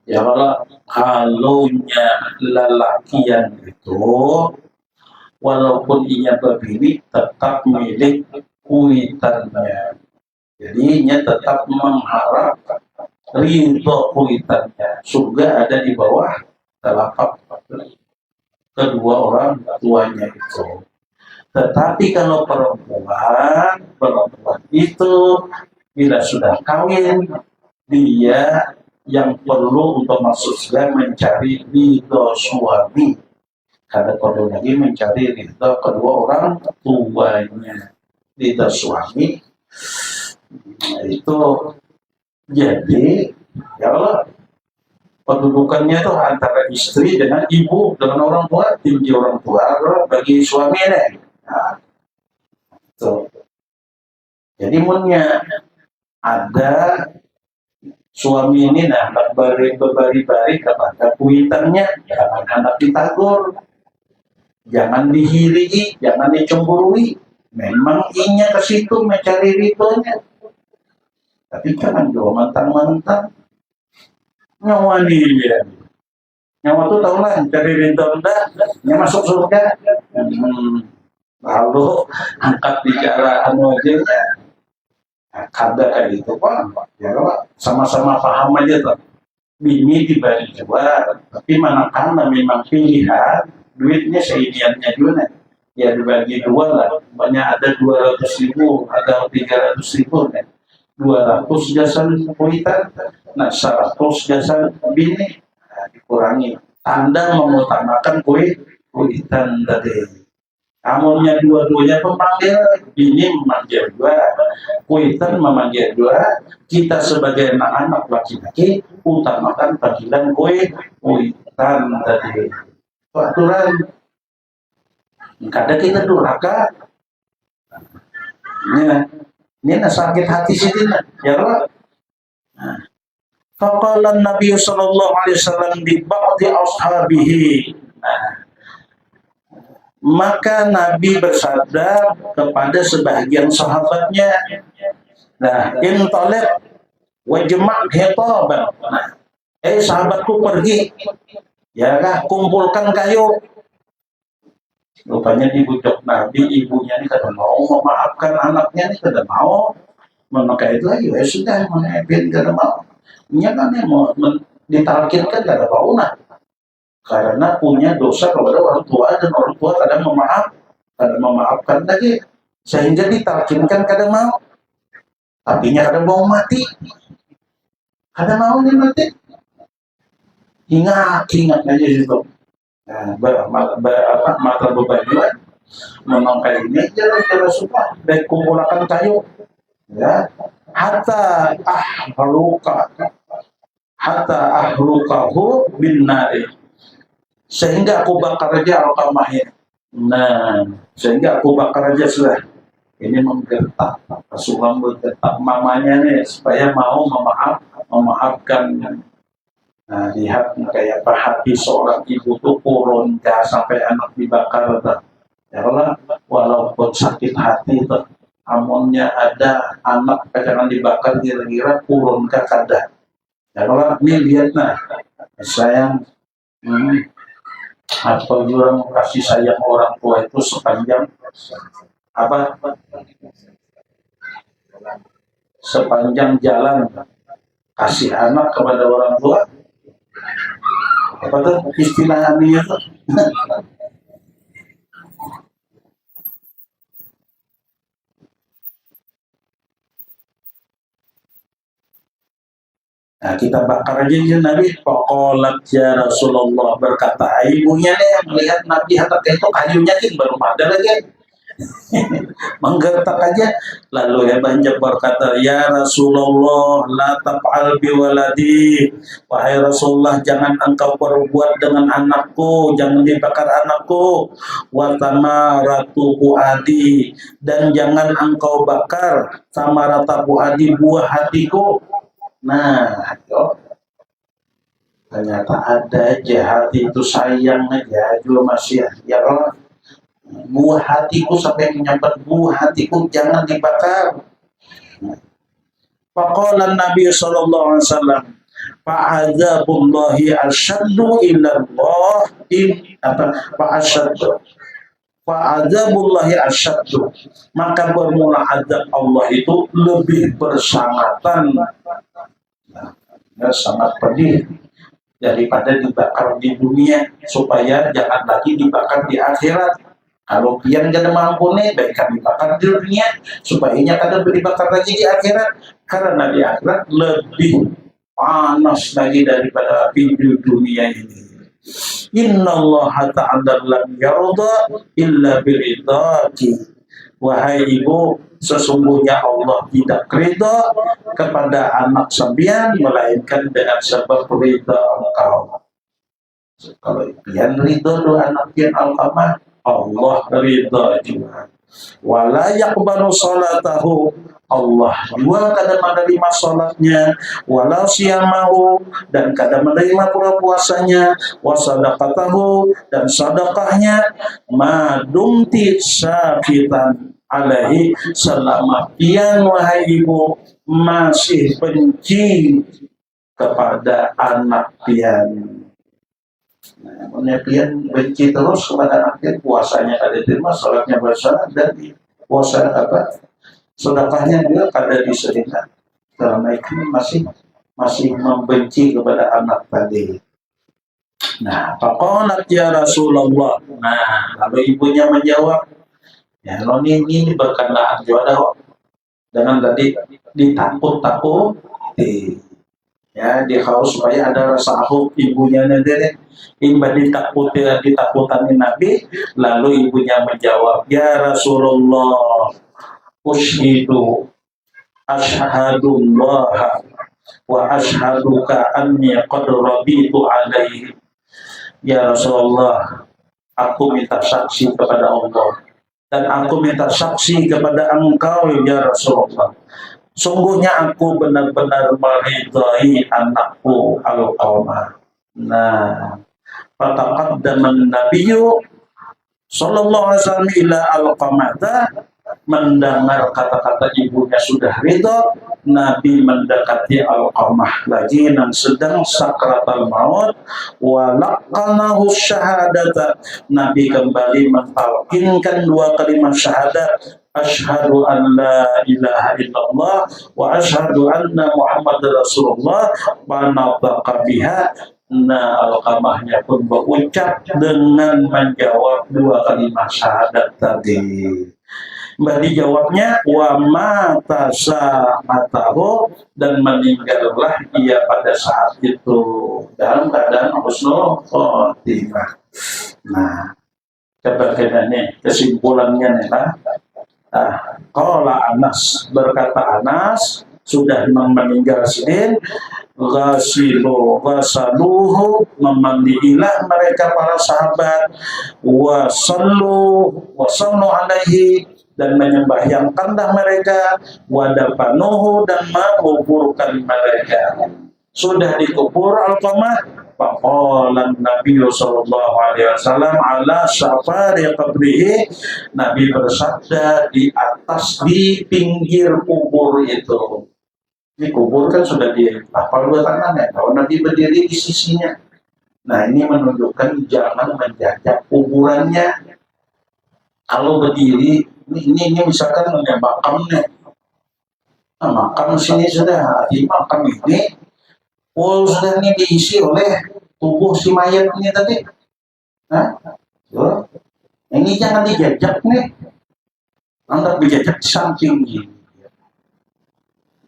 Ya kalau lelakian itu, walaupun ia berbini tetap milik kuitannya. Jadi ia tetap mengharap ridho kuitannya. Surga ada di bawah telapak kedua orang tuanya itu. Tetapi kalau perempuan itu bila sudah kawin, dia yang perlu untuk masuk surga mencari ridho suami. Kada perlu lagi mencari ridho kedua orang tuanya. Ridho suami itu jadi ya Allah, pendudukannya itu antara istri dengan ibu dengan orang tua, tinggi orang tua bagi suami deh. Nah, itu. Jadi munnya ada suami ini berbari-bari kepada kuitannya, jangan anak ditagur. Jangan dihiri, jangan dicemburui. Memang inya ke situ mencari ridhonya. Tapi jangan doa mentang-mentang. Nyawa dia. Nyawa itu tahu lah, cari ridho enggak, nya masuk surga. Lalu angkat bicara aja. Kada kayak gitu Pak. Ya sama-sama paham aja tuh. Bini dibagi dua, tapi manakala memang pilihan. Duitnya seidiannya juga, ya dibagi dua lah. Banyak ada 200.000, ada 300.000 kan. 200 jasa kuitan, nah 100 jasa bini, nah, dikurangi. Anda mengutamakan kuitan tadi. Kamunya dua-duanya pemanggil, bini memanggil dua, kuitan memanggil dua. Kita sebagai anak-anak laki-laki utamakan panggilan kuitan tadi. Aturan kadang kita durhaka ini sakit hati sini ya Allah. Faqala Nabi sallallahu alaihi wasallam di ba'di ashabihi, maka Nabi bersabda kepada sebagian sahabatnya, Nah, intolek wajma' hitaban. Nah, sahabatku pergi, ya kan, kumpulkan kayu. Rupanya dibujuk Nabi, ibunya ini kada mau memaafkan anaknya, ini kada mau. Maka itu lagi, ya sudah, menepin kada mau. Nya kan mau ditargetkan kada mau nah. Karena punya dosa kepada orang tua dan orang tua kadang memaafkan lagi, sehingga ditargetkan kada mau. Tapinya kadang mau mati, kada mau nih mati. Ingat aja situ. Mata bebanjuan memang kayak ini jalan suka dan kumpulkan kayu, ya, hatta ahlukahu bin nari, sehingga aku bakar aja Alqamahnya. Nah, sehingga aku bakar aja sudah. Ini menggertak Rasulullah, menggertak mamanya nih supaya mau memaafkan. Nah, lihat kayak apa hati seorang ibu tuh purun sampai anak dibakar tuh. Ya Allah, walaupun sakit hati tuh, amonnya ada anak jangan dibakar, kira-kira purun kada. Ya Allah, ini lihat nah, sayang, atau orang kasih sayang orang tua itu sepanjang apa? Sepanjang jalan kasih anak kepada orang tua. Apa tuh istilahnya tuh? Nah, kita bakar aja ya Nabi. Faqalat ya Rasulullah, berkata ibunya nih yang melihat Nabi hatta itu kayunya nih baru pada lagi. Menggertak aja. Lalu ya banyak berkata, ya Rasulullah, la taf'al biwaladi. Wahai Rasulullah, jangan engkau perbuat dengan anakku, jangan dibakar anakku. Wa tamaratu fuadi, dan jangan engkau bakar tamarata fuadi, buah hatiku. Nah, yo, ternyata ada aja hati itu sayang aja, juga masih ya Allah. Buah hatiku sampai menyambat buah hatiku jangan dibakar. Faqala Nabi sallallahu alaihi wasallam, fa'adzabullahi asyaddu ilallah fa'adzabullahi asyaddu, maka bermula azab Allah itu lebih bersangatan, sangat pedih daripada dibakar di dunia, supaya jangan lagi dibakar di akhirat. Kalau pian gak mampu nih, baik kami bakar di dunia, supaya kada dibakar lagi di akhirat. Karena di akhirat lebih panas lagi daripada api di dunia ini. Innallaha ta'ala lam yarda illa biridati. Wahai ibu, sesungguhnya Allah tidak ridha kepada anak sampean melainkan dengan sebab ridha engkau. Kalau pian ridha do anak pian Alqamah, Allah ridha juga. Wala yaqbalu salatahu, Allah juga kadang menerima salatnya, wala siyamahu, dan kadang menerima pula puasanya, wa sadaqatahu, dan sedekahnya, madumti syafitan alaihi, selama pian wahai ibu masih benci kepada anak pian. Nah, pian benci terus kepada anak pian, puasanya kada diterima, salatnya bersalah, dan puasa sedekahnya juga kada diterima. Karena itu masih membenci kepada anak tadi. Nah, faqalat ya Rasulullah. Nah, lalu ibunya menjawab, ya lo ini berkenaan juga dengan tadi ditakut-takuti. Ya, dia harus supaya ada rasa ahuk ibunya nanti. Imba ditakutani Nabi, lalu ibunya menjawab, ya Rasulullah, ushidu ashhadullah wa ashhaduka anni qad rabitu alaihi. Ya Rasulullah, aku minta saksi kepada Allah, dan aku minta saksi kepada engkau ya Rasulullah, sungguhnya aku benar-benar meridai anakku Alqamah. Nah, fataqaddama an-nabiyyu sallallahu alaihi wasallam ila Alqamah mendengar kata-kata ibunya sudah ridho, Nabi mendekati Alqamah lagi yang sedang sakratal maut, walaqanahu syahadata. Nabi kembali mentalkinkan dua kalimat syahadat, asyhadu an la ilaha illallah wa asyhadu anna Muhammad Rasulullah, wa nataqa biha. Nah, Alqamahnya pun berucap dengan menjawab dua kalimat syahadat tadi. Mbak dijawabnya wa mata sa'atahu, dan meninggallah ia pada saat itu dalam keadaan husnul khotimah. Nah, kebagiannya kesimpulannya adalah qala Anas, berkata Anas, sudah meninggal Sidin, ghasaluhu, memandilah mereka para sahabat, wasallu alaihi, dan menyembahyangkanlah mereka, wadafanuhu, dan menguburkan mereka. Sudah dikubur Alqamah, faqala Nabi sallallahu alaihi wasallam ala syafari qabrihi, Nabi bersabda di atas, di pinggir kubur itu. Ini kubur kan sudah dihafal dua tangannya, kalau Nabi berdiri di sisinya. Nah, ini menunjukkan jangan menjajak kuburannya. Kalau berdiri, ini misalkan makamnya, nah, makam sini sudah, di makam ini, sudah ini diisi oleh tubuh si mayat ini tadi. Nah, ini jangan dijajak nih, Anda dijajak di samping ini.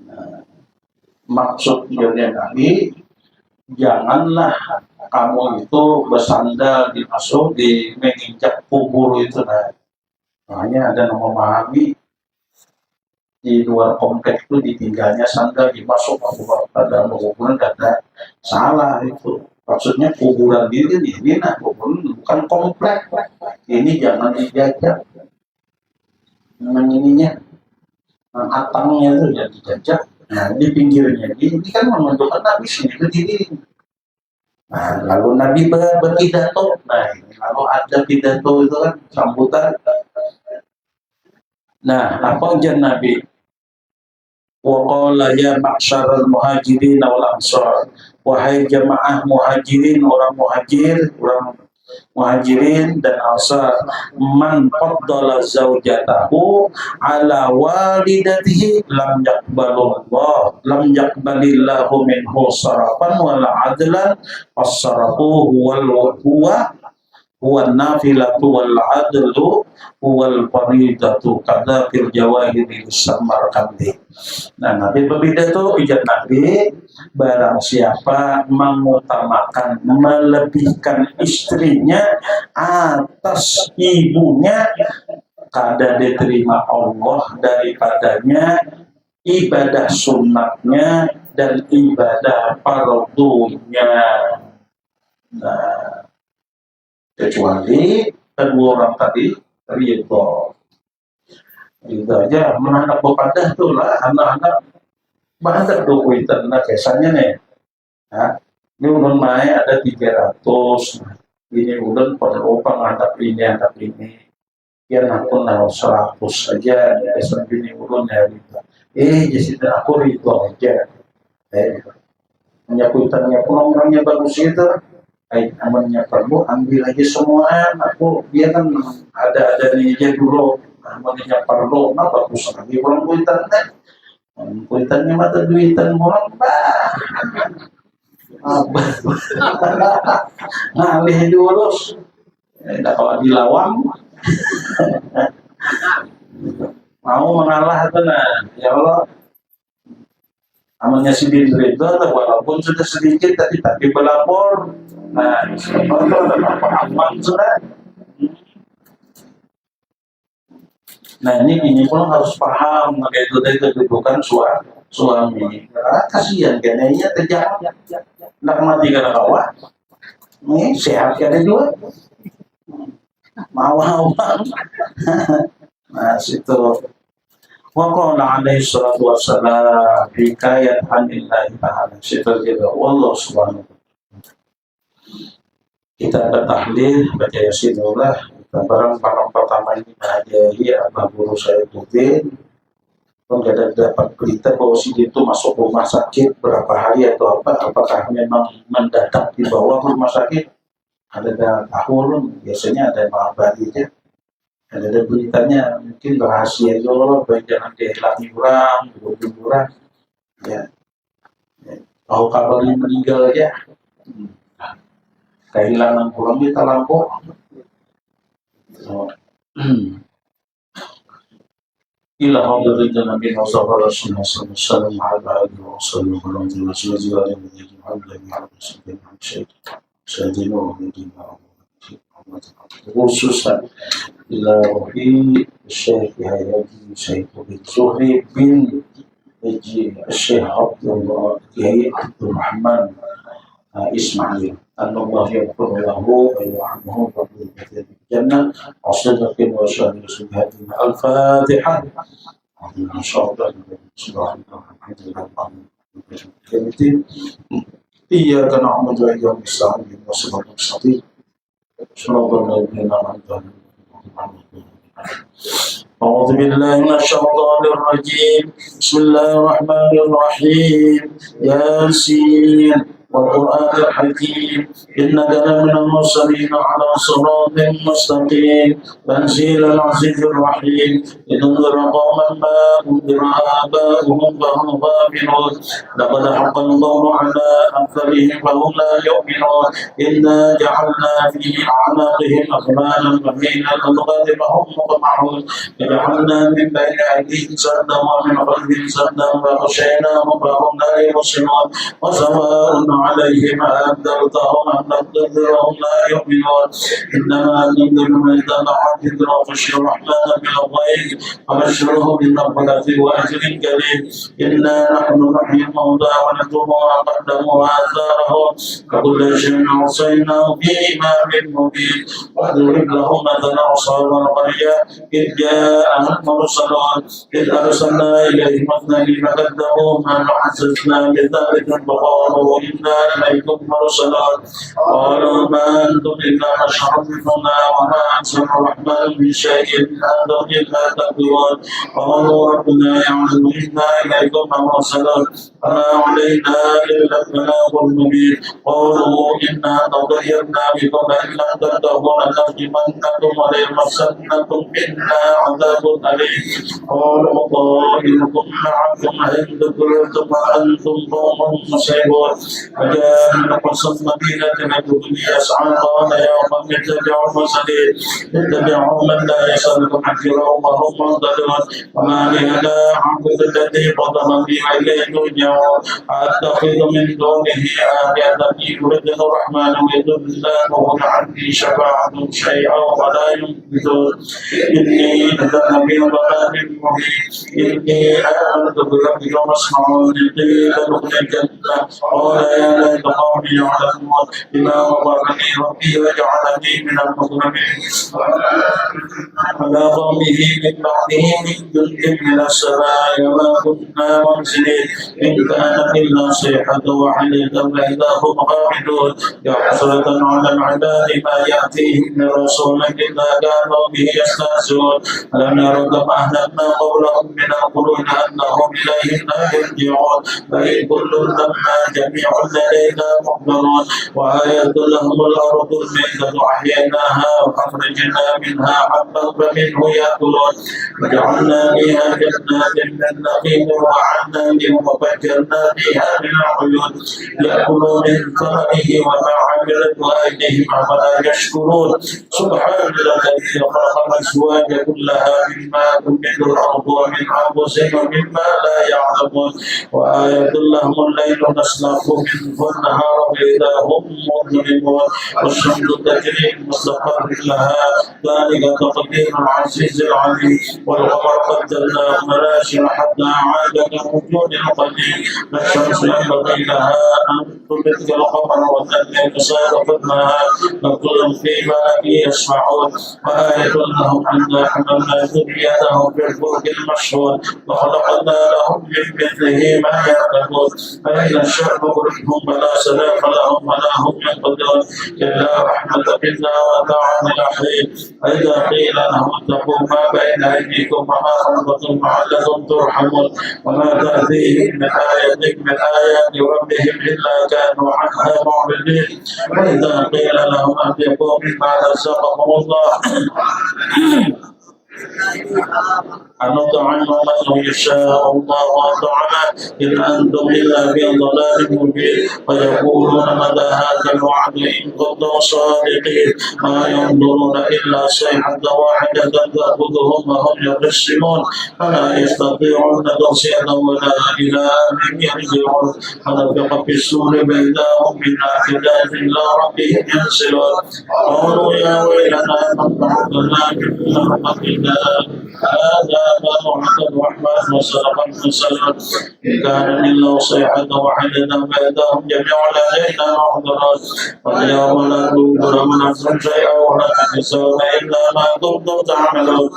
Nah, maksud Nabi, janganlah kamu itu bersandar dimasuk di menginjak kubur itu. Nah, makanya ada yang memahami di luar kompleks itu ditinggalnya sandal dimasuk pada kuburan, kata salah itu. Maksudnya kuburan ini nah kuburan bukan kompleks. Ini jangan dijajak. Ininya atangnya itu jangan dijajak. Nah, di pinggirnya ini kan menunjukkan Nabi sini berdiri. Nah, lalu Nabi berpidato. Nah, ini lalu ada pidato itu kan sambutan. Nah, apa ujian Nabi? Wa qala ya ma'syaral muhajirin wal ansar, wahai jamaah muhajirin, orang muhajirin dan ansar, man faddala zaujatahu ala walidatihi lam yaqbalillahu minhu sarafan wala adlan, as-sarafu huwa nafilatu wal adlu wal faridatu kadzakil jawahiri Samarkandi. Nah, Nabi berpidato, ijab Nabi, barang siapa mengutamakan, melebihkan istrinya atas ibunya, kada diterima Allah daripadanya ibadah sunatnya dan ibadah fardunya. Nah, kecuali kedua orang tadi ridho. Itu aja menanak bepadah tuh lah anak-anak banget tuh kuitan. Nah, kesannya nih, nah, ini ulun main ada 300, ini ulun perlu pengadap ini, ya nakun lah 100 saja, kesan ini ulun ya gitu. Jadi aku ridho aja. Menyakutannya pun orangnya bagus itu. Amannya perlu ambil aja semua, aku dia kan ada nih aja dulu, amannya perlu apa bagus lagi orang kuitannya mata duitan orang ngalih diurus, kalau dilawang mau mengalah tuh. Nah, ya Allah, amalnya si Ridho walaupun sudah sedikit tapi berlapor. Nah, aman sudah. Nah, ini pun harus paham itu kedudukan suami. Kasihan kayaknya terjadi nak mati karena kawah. Ini sehat kan juga. Mau. Nah, situ. Wa qala alaihi salatu wassalam hikayat anillahi ta'ala. Situ juga wallahu subhanahu. Kita ada tahlil baca yasinullah barang pertama ini dari Abah Guru saya Budin. Tidak dapat berita bahwa si dia itu masuk rumah sakit berapa hari atau apa, apakah memang mendadak dibawa ke rumah sakit, ada tahun biasanya ada mengabari aja, ada beritanya mungkin rahasia dulu, baik jangan dihilangi orang, orang ya, tahu kabarnya meninggal aja, kehilangan orang kita lampu. إلى حضرة النبي صلى الله عليه وسلم على آله وصحبه وسلم وسلم خصوصا إلى روحي الشيخ هيئتي شيخ بن زهري بن الشيخ عبد الله عبد الرحمن إسماعيل أن الله يغفر له ويرحمه ويرحمه في الجنة وصدق وشهد سبحانه الفاتحة إن شاء الله الحمد لله إياك نعبد وإياك نستعين والصراط المستقيم صراط الذين أنعمت عليهم. أعوذ بالله من الشيطان الرجيم بسم الله الرحمن الرحيم ياسين والقرآن الحكيم إنك لمن المرسلين على صراط مستقيم تنزيل العزيز الرحيم لتنذر قوما ما أنذر آباؤهم فهم غافلون لقد حق القول على أكثرهم فهم لا يؤمنون إنا جعلنا في أعناقهم أغلالا وفي الأذقان فهم مقمحون وجعلنا من بين أيديهم سدا ومن خلفهم سدا فغشيناهم فهم لا يبصرون وسواء عليهم أنذرتهم أم لم تنذرهم لا يؤمنون إنما تنذر من اتبع الذكر وخشي الرحمن بالغيب وبشره بالمغفرة وأجر كريم إنا نحن نحيي الموتى ونكتب ما قدموا وآثارهم وكل شيء أحصيناه في إمام مبين واضرب لهم مثلا أصحاب القرية إذ جاءهم المرسلون إذ أرسلنا إليهم اثنين فكذبوهما فحسسنا بذلك فقالوا إنا إليكم مرسلون قالوا ما أنتم إلا بشر مثلنا وما أنزل الرحمن من شيء أنتم إلا تكذبون قالوا ربنا يعلم إنا إليكم مرسلون وما علينا إلا البلاغ المبين قالوا إنا تطيرنا بكم إن لم تنتهوا لنرجمنكم وليمسنكم منا عذاب أليم قالوا طائركم معكم إن ذكرتم وأنتم قوم مسرفون وجاء من قصى المدينة نبي يسعى قال يا قوم اتبعوا المرسلين اتبعوا من لا يسألكم أجرا وهم مهتدون وما لي لا أعبد الذي فطرني وإليه ترجعون أتخذ من دونه آلهة يريد الرحمن ويضلونه عني شفاعة شيئا ولا ينقذون إني لنبي ضلال مبين إني آمنت بربي واسمعون قيل ادخل الجنة قال يا ليت قومي يعلمون بما غفرني ربي وجعلني من المكرمين على قومه من بعده من جند من السماء وما كنا منزلين إن كانت إلا صيحة واحدة فإذا هم خامدون يا حسرة على العباد ما يأتيهم من رسول إلا كانوا به يستهزئون ألم يروا كما أهلكنا قبلهم من القرون أنهم إليهم لا يرجعون فإن كل لما جميع لدينا محضرون وآية لهم الأرض الميتة أحييناها وأخرجنا منها حبا فمنه يأكلون وجعلنا فيها جنات من نخيل وعناب وفجرنا فيها من العيون يأكلوا من ثمره وما عملت أيديهم أفلا يشكرون سبحان الذي خلق الأزواج كلها مما تنبت الأرض ومن أنفسهم ومما لا يعلمون وآية لهم الليل نسلخ منه النهار فإذا هم مظلمون والشمس تجري مستقر لها ذلك تقدير العزيز العليم والقمر قدرناه منازل حتى عاد كالرجل القديم لا الشمس ينبغي لها أن تبت الخبر وتنزل سائر النهار وكل في ملك يسمعون وآية لهم أنا حملنا ذريتهم في الفلك المشهور وخلقنا لهم من مثله ما يعلمون فإن الشر مغرقهم فلا سلام لهم ولا هم ينقذون إلا رحمة منا وطاعة الحين فإذا قيل لهم اتقوا ما بين أيديكم وما خلفكم لعلكم ترحمون وما تأتيهم من آية من آيات ربهم إلا كانوا عنها معرضين وإذا قيل لهم أنفقوا مما رزقكم الله أنطعم من يشاء الله وأطعمه إن أنتم إلا في ضلال مبين ويقولون متى هذا الوعد إن كنتم صادقين ما ينظرون إلا صيحة واحدة تأخذهم وهم يبتسمون فلا يستطيعون توصية ولا إلى أهلهم يرجعون فنفخ في السور بينهم من أحداث إلى ربهم ينسلون قالوا يا ويلنا من بعثنا من مرقدنا هذا ما وعد الرحمن وصدق المرسلون إن كان إلا صيحة واحدة بينهم جميعا لدينا محضرات واليوم لا تظلم نفس شيئا ولا تجزون إلا ما كنتم تعملون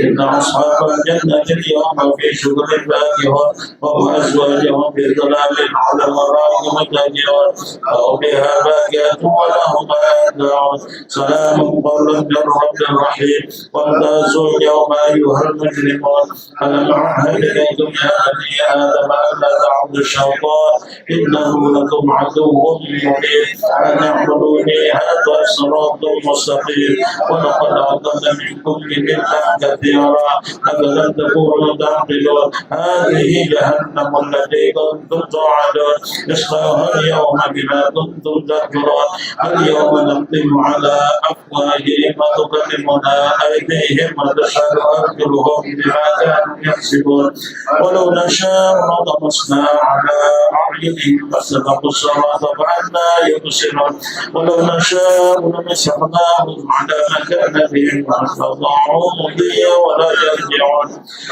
إن أصحاب الجنة اليوم في شغل فاكهون وأزواجهم في ظلال على الأرائك متكئون وهم بها فاكهة ولهم يدعون سلام قولا من رب رحيم وامتازوا اليوم أيها المجرمون ألم أعهد إليكم يا بني آدم ألا تعبدوا الشيطان إنه لكم عدو مبين أن اعبدوني هذا صراط مستقيم ولقد أضل منكم جبلا كثيرا أفلم تكونوا تعقلون هذه جهنم التي كنتم توعدون اصلوها اليوم بما كنتم تكفرون اليوم نختم على أفواههم وتكلمنا أيديهم وتشهد أرجلهم بما كانوا يكسبون ولو نشاء لطمسنا على أعينهم فاستبقوا الصراط فأنى يبصرون ولو نشاء لمسخناهم على مكانتهم فاستطاعوا مضيا ولا يرجعون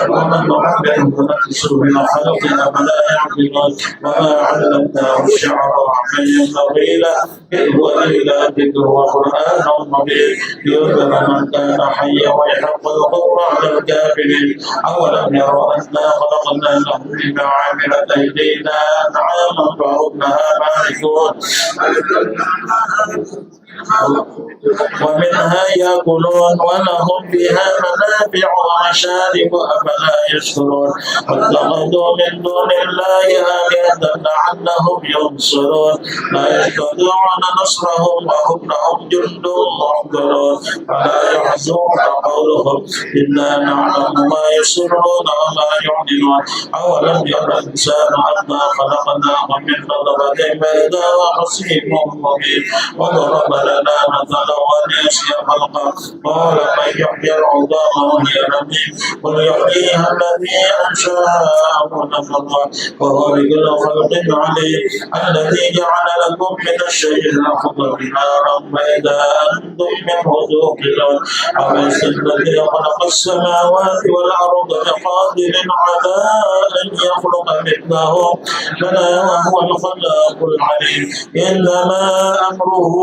ومن نعمره نكسه من خلقنا فلا يعقلون وما علمناه الشعر ومن ينبغي له إن هو إلا ذكر وقرآن مبين لينذر من كان حيا ويحق القول على الكافرين أولم يروا أنا خلقنا لهم مما عملت أيدينا أنعاما فهم لها مالكون ومنها يأكلون ولهم فيها منافع ومشارب أفلا يشكرون واتخذوا من دون الله آلهة لعلهم ينصرون لا يستطيعون نصرهم وهم لهم جند محضرون فلا يحزنك قولهم إنا نعلم ما يسرون وما يعلنون أولم يرى الإنسان أنا خلقناه من نطفة فإذا هو خصيم مبين وضرب لنا مثلا ونسي خلقه قال من يحيي العظام وهي رميم قل يحييها الذي أنشأها أول مرة وهو بكل خلق عليم الذي جعل لكم من الشجر الأخضر نارا فإذا أنتم منه توقدون أليس الذي خلق السماوات والأرض بقادر على أن يخلق مثلهم بلى وهو الخلاق العليم إنما أمره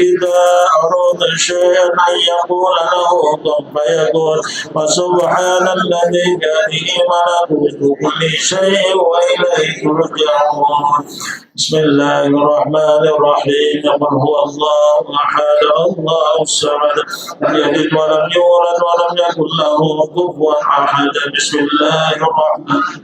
إذا أراد شيئا أن يقول له كن فيكون وسبحان الذي بيده ملكوت كل شيء وإليه ترجعون بسم الله الرحمن الرحيم قل هو الله أحد الله الصمد لم يلد ولم يولد ولم يكن له كفوا أحد بسم الله الرحمن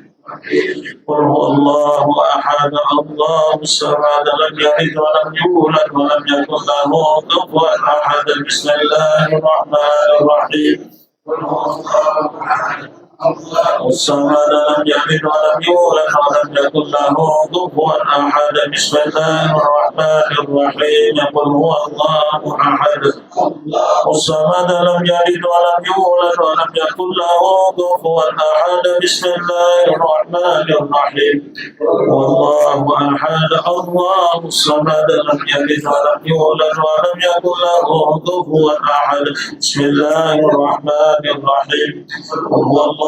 قل هو الله أحد الله الصمد لم يلد ولم يولد ولم يكن له كفوا أحد بسم الله الرحمن الرحيم قل هو الله أحد الصمد لم يلد ولم يولد ولم يكن له كفوا أحد بسم الله الرحمن الرحيم قل هو الله أحد الصمد لم يلد ولم يولد ولم يكن له كفوا أحد بسم الله الرحمن الرحيم والله أحد الله الصمد لم يلد ولم يولد ولم يكن له كفوا أحد بسم الله الرحمن الرحيم هو الله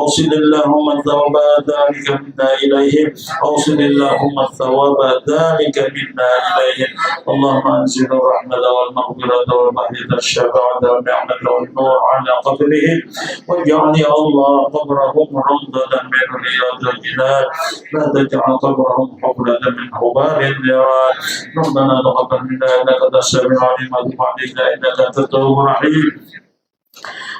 أوصل اللهم ثواب ذلك منا إليهم، أوصل اللهم ثواب ذلك منا إليهم. اللهم أنزل الرحمة والمغفرة والمحيط الشفاعة والنعمة والنور على قبرهم، واجعل يا الله قبرهم روضة من رياض الجنان، لا تجعل قبرهم حفرة من حبال النيران. ربنا تقبل منا إنك أنت السميع العليم وتب علينا إنك أنت التواب الرحيم.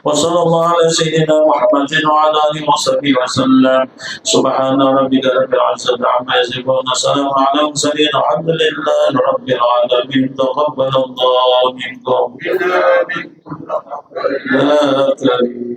وصلى الله على سيدنا محمد وعلى اله وصحبه وسلم. سبحان ربك رب العزة عما يصفون وسلام على المرسلين والحمد لله رب العالمين. تقبل الله منكم يا كريم.